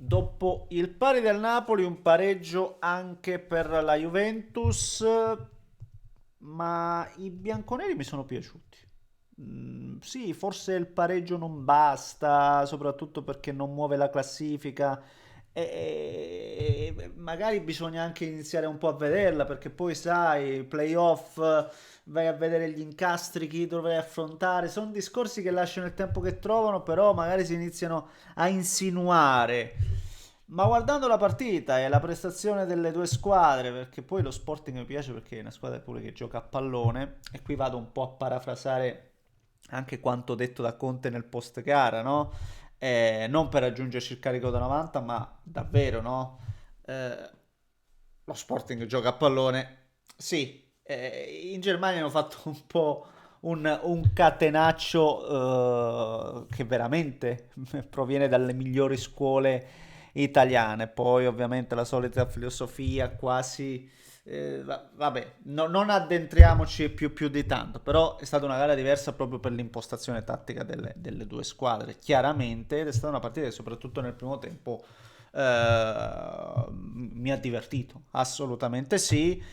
Dopo il pari del Napoli, un pareggio anche per la Juventus, ma i bianconeri mi sono piaciuti. Sì, forse il pareggio non basta, soprattutto perché non muove la classifica e magari bisogna anche iniziare un po' a vederla perché poi sai, playoff, vai a vedere gli incastri, chi dovrai affrontare, sono discorsi che lasciano il tempo che trovano, però magari si iniziano a insinuare. Ma guardando la partita e la prestazione delle due squadre, perché poi lo Sporting mi piace perché è una squadra pure che gioca a pallone, e qui vado un po' a parafrasare anche quanto detto da Conte nel post gara, no? Non per aggiungerci il carico da 90, ma davvero, no? Eh, Lo Sporting gioca a pallone, sì, in Germania hanno fatto un po' un catenaccio che veramente proviene dalle migliori scuole italiane. Poi ovviamente la solita filosofia quasi... vabbè, non addentriamoci più di tanto, però è stata una gara diversa proprio per l'impostazione tattica delle due squadre, chiaramente, ed è stata una partita che soprattutto nel primo tempo mi ha divertito, assolutamente sì,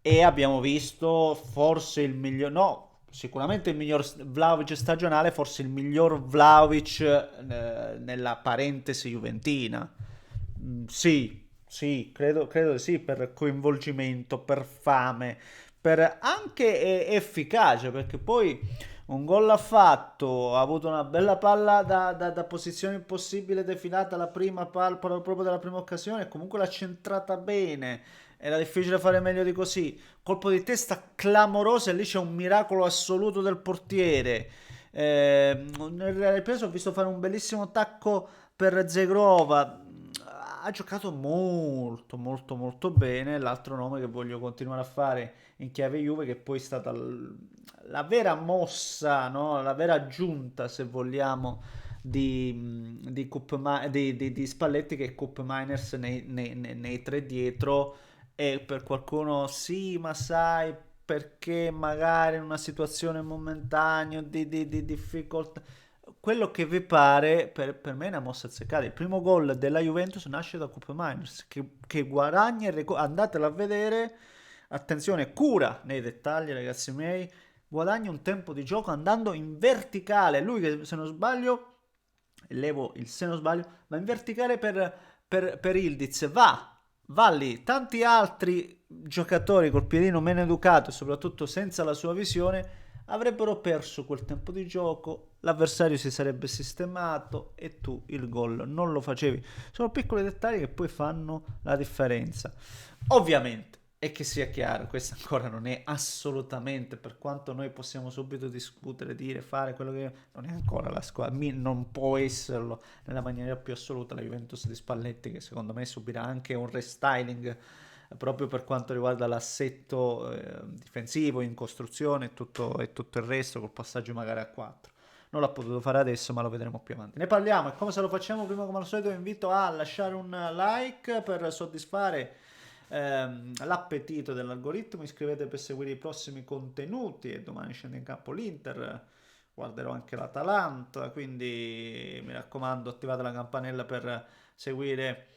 e abbiamo visto forse il miglior, no, sicuramente il miglior Vlahovic stagionale, forse il miglior Vlahovic nella parentesi juventina. Sì, sì, credo di sì, per coinvolgimento, per fame, per anche efficacia, perché poi un gol l'ha fatto, ha avuto una bella palla da posizione impossibile defilata, la prima palla proprio dalla prima occasione, e comunque l'ha centrata bene, era difficile fare meglio di così. Colpo di testa clamoroso e lì c'è un miracolo assoluto del portiere. Nel ripreso ho visto fare un bellissimo tacco per Zegrova. Ha giocato molto molto molto bene. L'altro nome che voglio continuare a fare in chiave Juve, che poi è stata la vera mossa, no? La vera aggiunta, se vogliamo, di Spalletti, che è Cup Miners nei tre dietro. E per qualcuno sì, ma sai, perché magari in una situazione momentanea di difficoltà, quello che vi pare, per me è una mossa azzeccata. Il primo gol della Juventus nasce da Cup Miners, che guadagna e andatelo a vedere. Attenzione, cura nei dettagli, ragazzi miei. Guadagna un tempo di gioco andando in verticale. Lui, che se non sbaglio, levo il se non sbaglio, va in verticale per Ildiz. Va lì. Tanti altri giocatori col piedino meno educato e soprattutto senza la sua visione avrebbero perso quel tempo di gioco, l'avversario si sarebbe sistemato e tu il gol non lo facevi. Sono piccoli dettagli che poi fanno la differenza. Ovviamente, e che sia chiaro, questo ancora non è assolutamente, per quanto noi possiamo subito discutere, dire, fare quello che non è ancora la squadra, non può esserlo nella maniera più assoluta la Juventus di Spalletti, che secondo me subirà anche un restyling proprio per quanto riguarda l'assetto difensivo in costruzione e tutto il resto col passaggio magari a 4. Non l'ha potuto fare adesso, ma lo vedremo più avanti. Ne parliamo e come se lo facciamo prima, come al solito vi invito a lasciare un like per soddisfare l'appetito dell'algoritmo, iscrivetevi per seguire i prossimi contenuti e domani scende in campo l'Inter, guarderò anche l'Atalanta, quindi mi raccomando attivate la campanella per seguire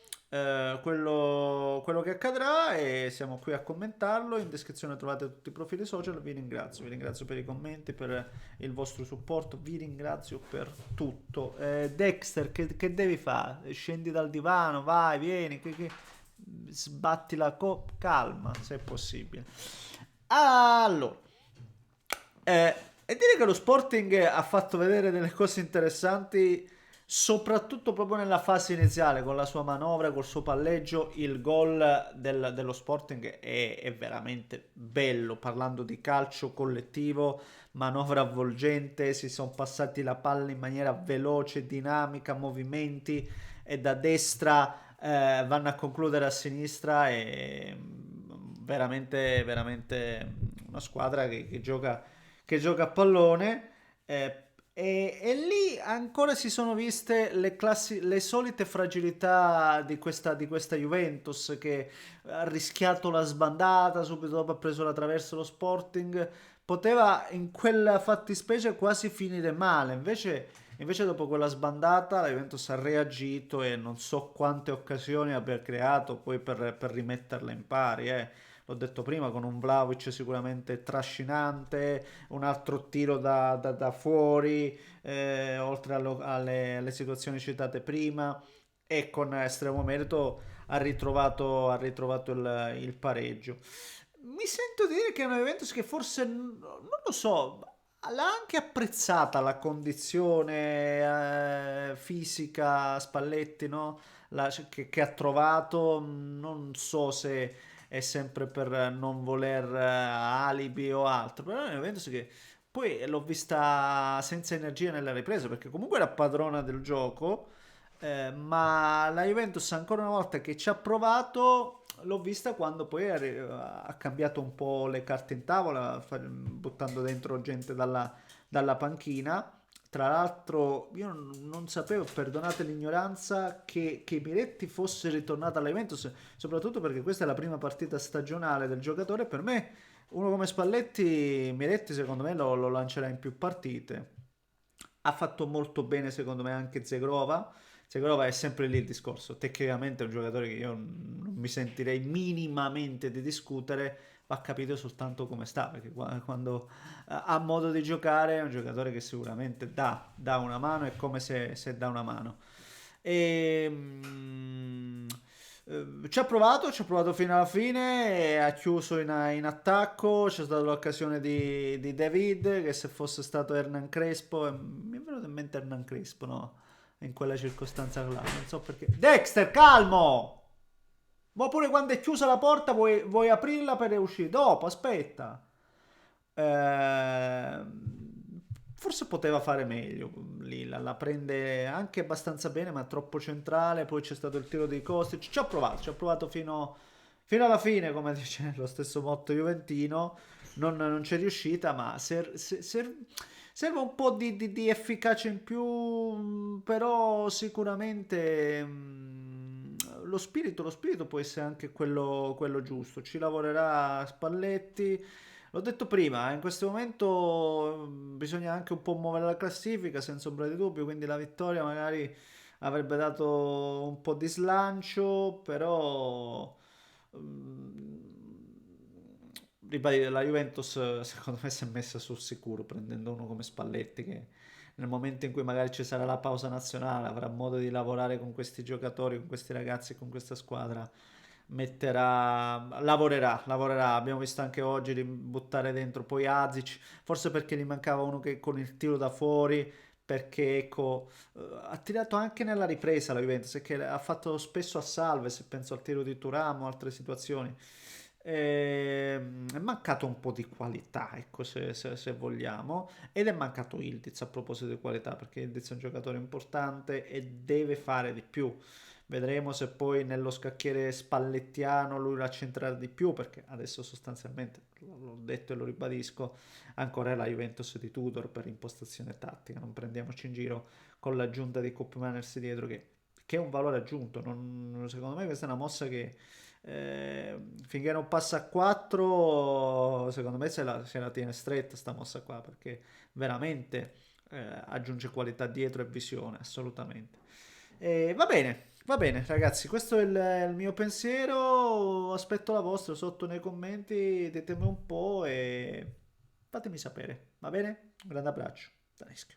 quello che accadrà e siamo qui a commentarlo. In descrizione trovate tutti i profili social. Vi ringrazio per i commenti, per il vostro supporto, vi ringrazio per tutto. Dexter, che devi fare? Scendi dal divano, vai, vieni, sbatti calma se è possibile. Allora, e dire che lo Sporting ha fatto vedere delle cose interessanti, soprattutto proprio nella fase iniziale, con la sua manovra, col suo palleggio, il gol dello Sporting è veramente bello, parlando di calcio collettivo, manovra avvolgente, si sono passati la palla in maniera veloce, dinamica, movimenti, e da destra vanno a concludere a sinistra, e veramente, veramente una squadra che gioca a pallone. E lì ancora si sono viste le solite fragilità di questa Juventus, che ha rischiato la sbandata, subito dopo ha preso la traversa lo Sporting, poteva in quella fattispecie quasi finire male, invece Invece dopo quella sbandata la Juventus ha reagito e non so quante occasioni abbia creato poi per rimetterla in pari. L'ho detto prima, con un Vlahovic sicuramente trascinante, un altro tiro da fuori, oltre alle situazioni citate prima, e con estremo merito ha ritrovato il pareggio. Mi sento dire che è una Juventus che forse, non lo so, l'ha anche apprezzata la condizione fisica Spalletti, no? Che ha trovato, non so se è sempre per non voler alibi o altro, però è una Juventus che poi l'ho vista senza energia nella ripresa, perché comunque era padrona del gioco, ma la Juventus ancora una volta che ci ha provato, l'ho vista quando poi ha cambiato un po' le carte in tavola, buttando dentro gente dalla panchina. Tra l'altro, io non sapevo, perdonate l'ignoranza, che Miretti fosse ritornato alla Juventus, soprattutto perché questa è la prima partita stagionale del giocatore. Per me, uno come Spalletti, Miretti secondo me lo lancerà in più partite. Ha fatto molto bene secondo me anche Zegrova. Zegrova è sempre lì il discorso. Tecnicamente è un giocatore che io non mi sentirei minimamente di discutere, va capito soltanto come sta, perché quando ha modo di giocare è un giocatore che sicuramente dà una mano, è come se dà una mano. E, ci ha provato fino alla fine, e ha chiuso in attacco, c'è stata l'occasione di David, che se fosse stato Hernan Crespo, mi è venuto in mente Hernan Crespo, no? In quella circostanza là, non so perché. Dexter, calmo! Ma pure quando è chiusa la porta vuoi aprirla per uscire? Dopo, aspetta. Forse poteva fare meglio lì, la prende anche abbastanza bene, ma troppo centrale. Poi c'è stato il tiro di Kostic. Ci ha provato fino alla fine, come dice lo stesso motto juventino. Non c'è riuscita, ma serve un po' di efficacia in più, però sicuramente lo spirito può essere anche quello giusto. Ci lavorerà Spalletti. L'ho detto prima, in questo momento bisogna anche un po' muovere la classifica, senza ombra di dubbio, quindi la vittoria magari avrebbe dato un po' di slancio, però ribadire, la Juventus secondo me si è messa sul sicuro prendendo uno come Spalletti, che nel momento in cui magari ci sarà la pausa nazionale avrà modo di lavorare con questi giocatori, con questi ragazzi e con questa squadra, lavorerà. Abbiamo visto anche oggi di buttare dentro poi Azic, forse perché gli mancava uno che con il tiro da fuori, perché ecco, ha tirato anche nella ripresa la Juventus, e che ha fatto spesso a salve, se penso al tiro di Thuram o altre situazioni. È mancato un po' di qualità, ecco, se vogliamo, ed è mancato Ildiz, a proposito di qualità, perché Ildiz è un giocatore importante e deve fare di più. Vedremo se poi nello scacchiere spallettiano lui la centrerà di più, perché adesso sostanzialmente, l'ho detto e lo ribadisco, ancora è la Juventus di Tudor per impostazione tattica, non prendiamoci in giro con l'aggiunta di Koop Manners dietro, che è un valore aggiunto. Secondo me questa è una mossa che finché non passa a 4, secondo me se la tiene stretta sta mossa qua, perché veramente aggiunge qualità dietro e visione, assolutamente. Va bene ragazzi, questo è il mio pensiero, aspetto la vostra sotto nei commenti, ditemi un po' e fatemi sapere, va bene? Un grande abbraccio da Neschio.